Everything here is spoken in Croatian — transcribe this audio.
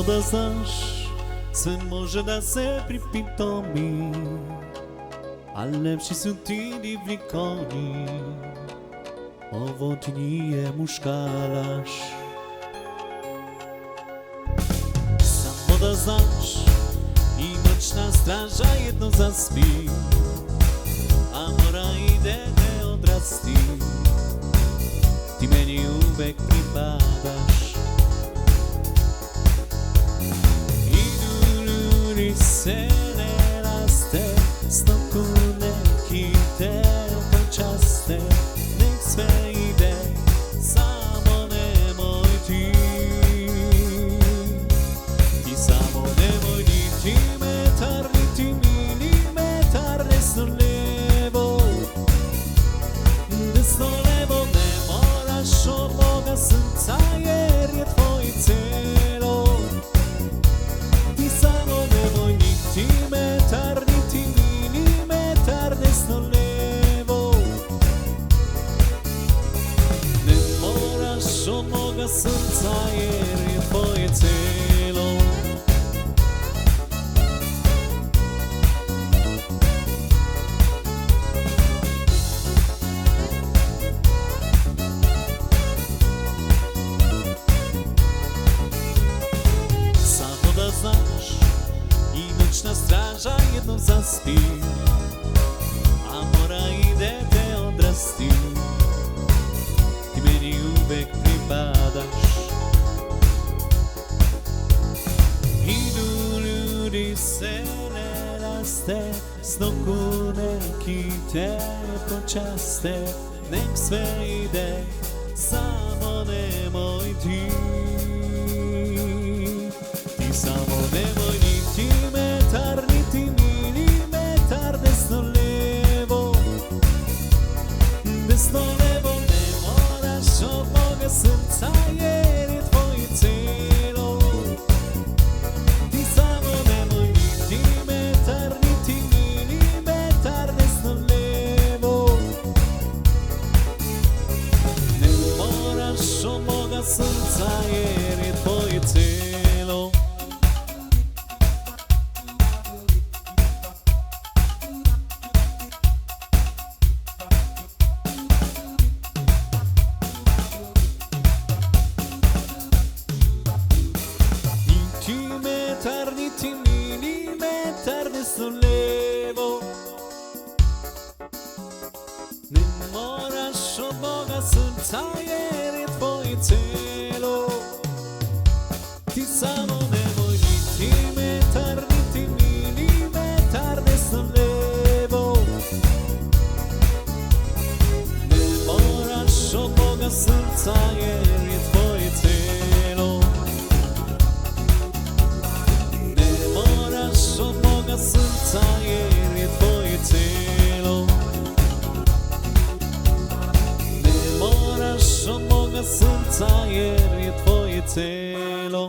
Samo da znaš, sve može da se pripitomi, al lepši su ti divni konji. Ovo ti nije muškaraš. Samo da znaš, i noćna straža jedno zaspi, a mora ide ne odrasti. Ti meni uvek pripadaš. Idu ljudi se ne raste, stoku neki te počaste. Nek sve ide, samo nemoj ti. I samo nemoj niti metar, niti milimetar. Desno levo, desno levo. Ne moraš od moga srca jer je tvoje celo. Ti samo nemoj niti metar, niti milimetar. Desno levo. Ne moraš od moga srca jer je tvoje celo. Samo da znaš, i noćna straža jednom zaspi, a mora ide te odrasti. Ti meni uvek pripadaš. Idu ljudi se ne raste, s nogu neki te počaste. Nek sve ide, samo nemoj ti. Ti samo nemoj niti metar, niti milimetar. Desno levo, desno levo. Ne moraš od moga srca jer je tvoje celo. Ti samo nemoj niti metar, niti milimetar. Desno levo. Ne moraš od moga srca jer je tvoje celo. Niti metar, niti milimetar. Desno levo. Ne moraš od moga srca jer je tvoje celo. Ti samo nemoj niti metar, niti milimetar. Desno levo. Ne moraš od moga srca jer je tvoje celo. Ne moraš od moga srca jer je tvoje celo. Ne moraš od moga srca jer je tvoje celo.